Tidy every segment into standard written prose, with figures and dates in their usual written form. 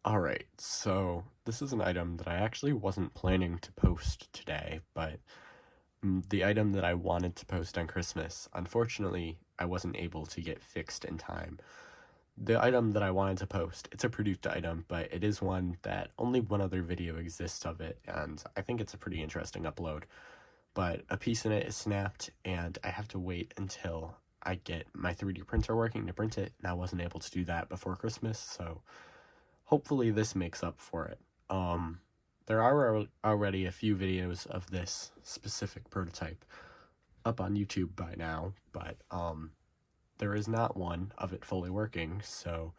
Alright, so this is an item that I actually wasn't planning to post today, but the item that I wanted to post on Christmas, unfortunately, I wasn't able to get fixed in time. The item that I wanted to post, it's a produced item, but it is one that only one other video exists of it, and I think it's a pretty interesting upload. But a piece in it is snapped, and I have to wait until I get my 3D printer working to print it, and I wasn't able to do that before Christmas, so hopefully this makes up for it. There are already a few videos of this specific prototype up on YouTube by now, but there is not one of it fully working, so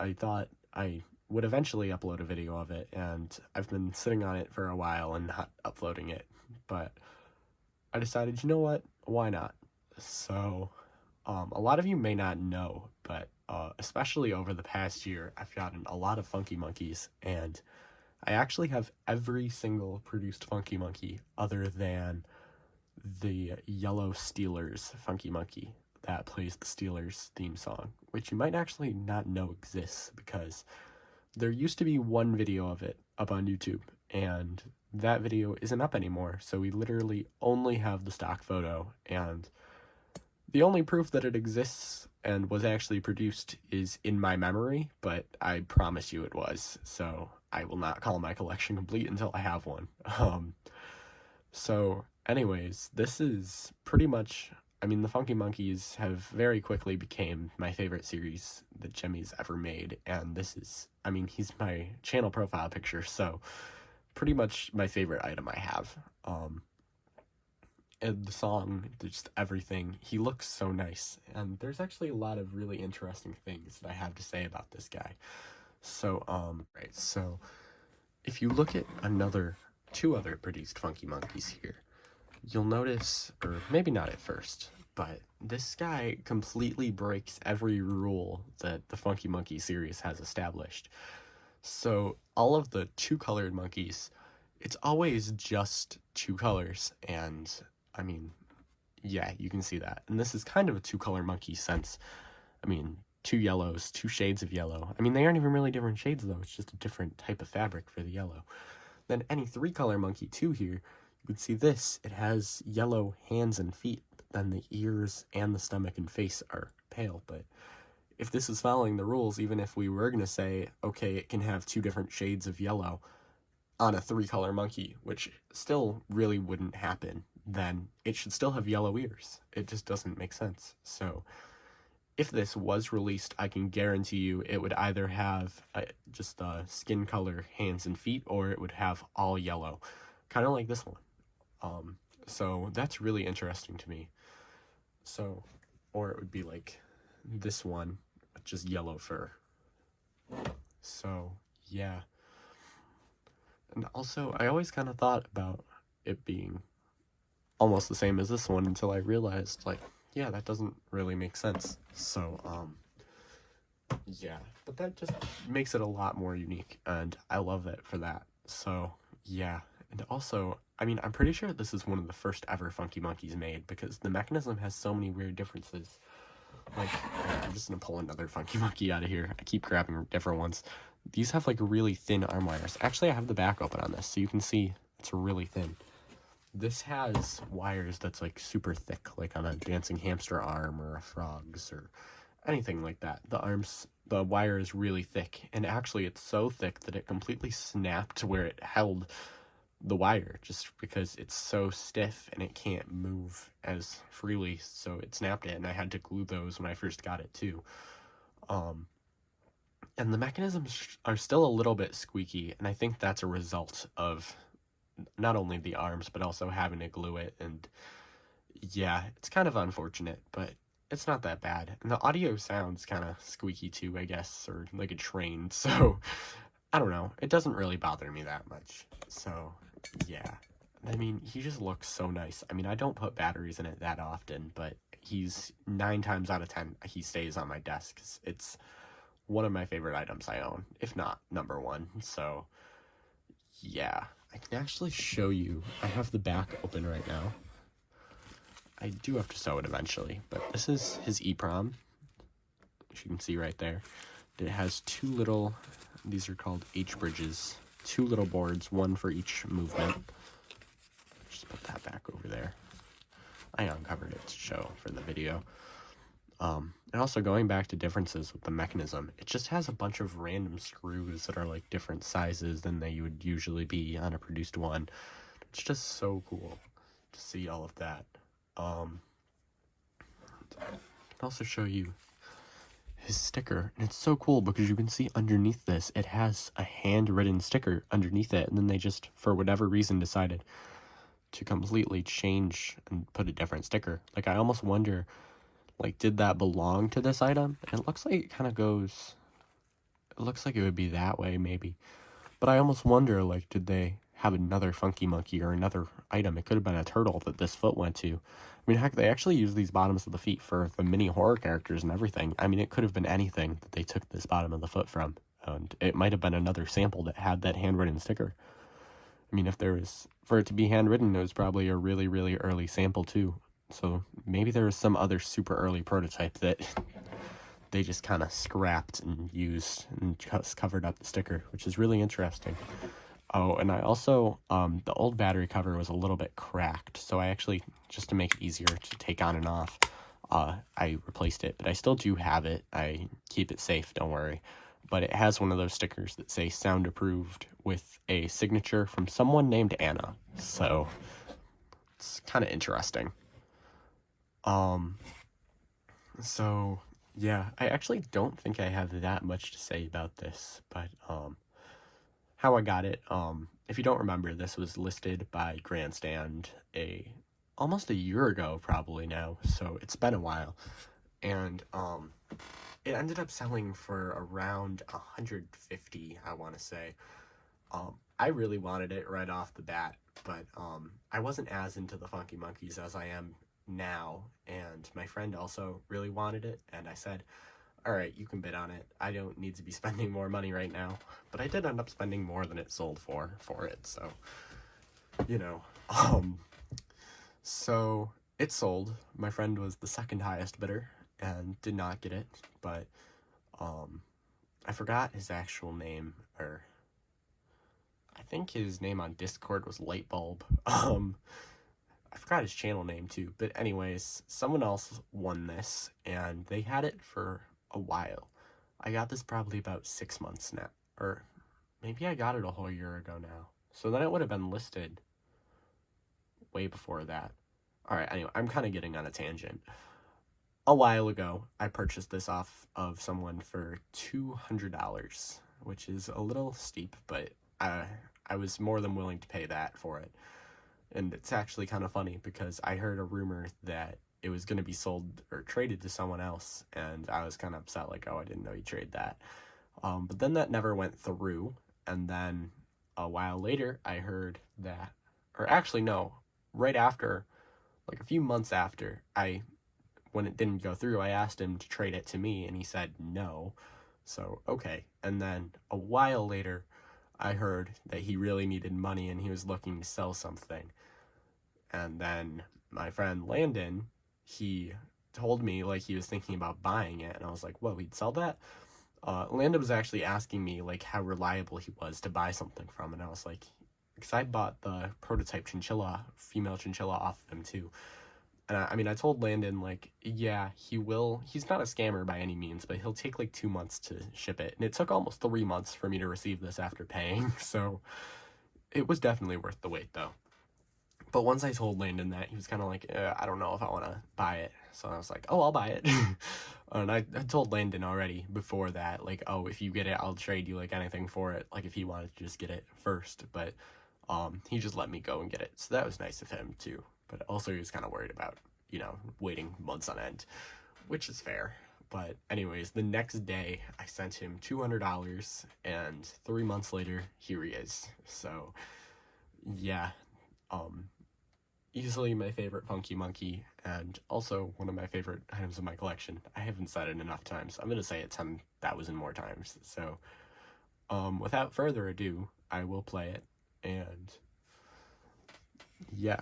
I thought I would eventually upload a video of it, and I've been sitting on it for a while and not uploading it, but I decided, you know what, why not? So, a lot of you may not know, but especially over the past year, I've gotten a lot of Funky Monkees, and I actually have every single produced Funky Monkey other than the yellow Steelers Funky Monkey that plays the Steelers theme song, which you might actually not know exists because there used to be one video of it up on YouTube, and that video isn't up anymore, so we literally only have the stock photo, and the only proof that it exists and was actually produced is in my memory, but I promise you it was, so I will not call my collection complete until I have one. So anyways, this is pretty much, I mean, the Funky Monkees have very quickly became my favorite series that Gemmy's ever made, and this is, I mean, he's my channel profile picture, so pretty much my favorite item I have. And the song, just everything, he looks so nice, and there's actually a lot of really interesting things that I have to say about this guy. So, right, so if you look at two other produced Funky Monkees here, you'll notice, or maybe not at first, but this guy completely breaks every rule that the Funky Monkey series has established. So all of the two-colored monkeys, it's always just two colors, and I mean, yeah, you can see that. And this is kind of a two-color monkey since, I mean, two yellows, two shades of yellow. I mean, they aren't even really different shades, though. It's just a different type of fabric for the yellow. Then any three-color monkey, too, here, you can see this. It has yellow hands and feet, but then the ears and the stomach and face are pale. But if this is following the rules, even if we were going to say, okay, it can have two different shades of yellow on a three-color monkey, which still really wouldn't happen, then it should still have yellow ears. It just doesn't make sense. So if this was released, I can guarantee you it would either have just skin color, hands, and feet, or it would have all yellow, kind of like this one. So that's really interesting to me. So, or it would be like this one, just yellow fur. So, yeah. And also, I always kind of thought about it being almost the same as this one until I realized, like, yeah, that doesn't really make sense. So, yeah, but that just makes it a lot more unique, and I love it for that. So, yeah, and also, I mean, I'm pretty sure this is one of the first ever Funky Monkees made, because the mechanism has so many weird differences. Like, I'm just gonna pull another Funky Monkey out of here. I keep grabbing different ones. These have, like, really thin arm wires. Actually, I have the back open on this, so you can see it's really thin. This has wires that's, like, super thick, like on a dancing hamster arm or a frog's or anything like that. The wire is really thick, and actually it's so thick that it completely snapped where it held the wire, just because it's so stiff and it can't move as freely, so it snapped it, and I had to glue those when I first got it too. And the mechanisms are still a little bit squeaky, and I think that's a result of not only the arms, but also having to glue it, and yeah, it's kind of unfortunate, but it's not that bad. And the audio sounds kind of squeaky too, I guess, or like a train, so I don't know. It doesn't really bother me that much. So, yeah. I mean, he just looks so nice. I mean, I don't put batteries in it that often, but he's 9 times out of 10, he stays on my desk. It's one of my favorite items I own, if not number one. So, yeah. I can actually show you. I have the back open right now. I do have to sew it eventually, but this is his EEPROM, as you can see right there. It has two little, these are called H bridges, two little boards, one for each movement. Just put that back over there. I uncovered it to show for the video. And also going back to differences with the mechanism, it just has a bunch of random screws that are like different sizes than they would usually be on a produced one. It's just so cool to see all of that. I can also show you his sticker, and it's so cool because you can see underneath this, it has a handwritten sticker underneath it, and then they just, for whatever reason, decided to completely change and put a different sticker. Like, I almost wonder, like, did that belong to this item? And it looks like it kind of goes, it looks like it would be that way, maybe. But I almost wonder, like, did they have another Funky Monkey or another item? It could have been a turtle that this foot went to. I mean, heck, they actually use these bottoms of the feet for the mini horror characters and everything. I mean, it could have been anything that they took this bottom of the foot from. And it might have been another sample that had that handwritten sticker. I mean, if there was, for it to be handwritten, it was probably a really, really early sample too. So maybe there was some other super early prototype that they just kind of scrapped and used and just covered up the sticker, which is really interesting. Oh, and I also, the old battery cover was a little bit cracked, so I actually, just to make it easier to take on and off, I replaced it, but I still do have it. I keep it safe, don't worry. But it has one of those stickers that say sound approved with a signature from someone named Anna, so it's kind of interesting. So yeah, I actually don't think I have that much to say about this, but how I got it, if you don't remember, this was listed by Grandstand almost a year ago probably now, so it's been a while. And it ended up selling for around 150, I want to say. I really wanted it right off the bat, but I wasn't as into the Funky Monkees as I am now, and my friend also really wanted it, and I said, alright, you can bid on it. I don't need to be spending more money right now. But I did end up spending more than it sold for it, so, you know. So, it sold. My friend was the second highest bidder, and did not get it, but, I forgot his actual name, or, I think his name on Discord was Lightbulb. I forgot his channel name too, but anyways, someone else won this, and they had it for a while. I got this probably about 6 months now, or maybe I got it a whole year ago now. So then it would have been listed way before that. Alright, anyway, I'm kind of getting on a tangent. A while ago, I purchased this off of someone for $200, which is a little steep, but I was more than willing to pay that for it. And it's actually kind of funny because I heard a rumor that it was going to be sold or traded to someone else, and I was kind of upset, like, oh, I didn't know you traded that. But then that never went through, and then a while later, I heard that, or actually, no, right after, like a few months after, when it didn't go through, I asked him to trade it to me, and he said no, so okay. And then a while later, I heard that he really needed money, and he was looking to sell something. And then my friend Landon, he told me, like, he was thinking about buying it, and I was like, whoa, he'd sell that? Landon was actually asking me, like, how reliable he was to buy something from, and I was like, because I bought the prototype chinchilla, female chinchilla, off of him too. And I mean, I told Landon, like, yeah, he's not a scammer by any means, but he'll take like 2 months to ship it. And it took almost 3 months for me to receive this after paying, so it was definitely worth the wait, though. But once I told Landon that, he was kind of like, I don't know if I want to buy it. So I was like, oh, I'll buy it. And I told Landon already before that, like, oh, if you get it, I'll trade you, like, anything for it. Like, if he wanted to just get it first. But he just let me go and get it. So that was nice of him, too. But also he was kind of worried about, you know, waiting months on end, which is fair. But anyways, the next day, I sent him $200, and 3 months later, here he is. So, yeah, easily my favorite Funky Monkey, and also one of my favorite items in my collection. I haven't said it enough times. I'm going to say it 10,000 more times. So, without further ado, I will play it, and yeah.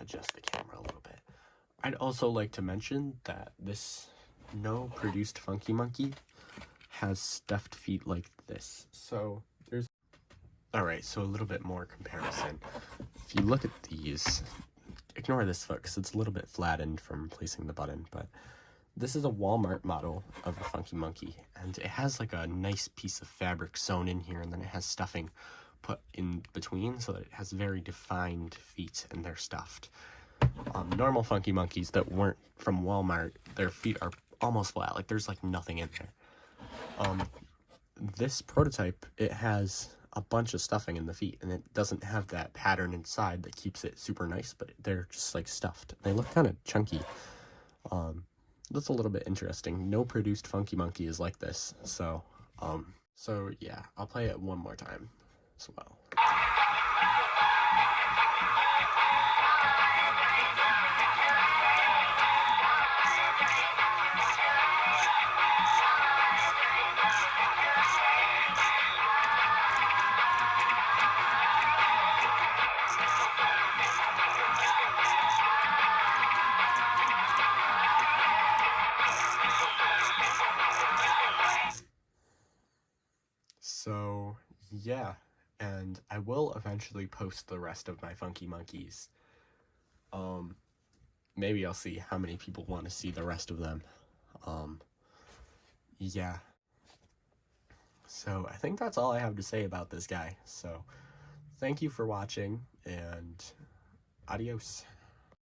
adjust the camera a little bit. I'd also like to mention that this no produced Funky Monkey has stuffed feet like this. So there's... Alright, so a little bit more comparison. If you look at these, ignore this foot because it's a little bit flattened from placing the button, but this is a Walmart model of a Funky Monkey, and it has like a nice piece of fabric sewn in here, and then it has stuffing put in between so that it has very defined feet and they're stuffed. Normal Funky Monkeys that weren't from Walmart, their feet are almost flat, like there's like nothing in there. This prototype, it has a bunch of stuffing in the feet, and it doesn't have that pattern inside that keeps it super nice, but they're just like stuffed. They look kind of chunky. That's a little bit interesting. No produced Funky Monkey is like this, so yeah, I'll play it one more time as well. So, yeah, and I will eventually post the rest of my Funky Monkeys. Maybe I'll see how many people want to see the rest of them. Yeah. So, I think that's all I have to say about this guy. So, thank you for watching, and adios.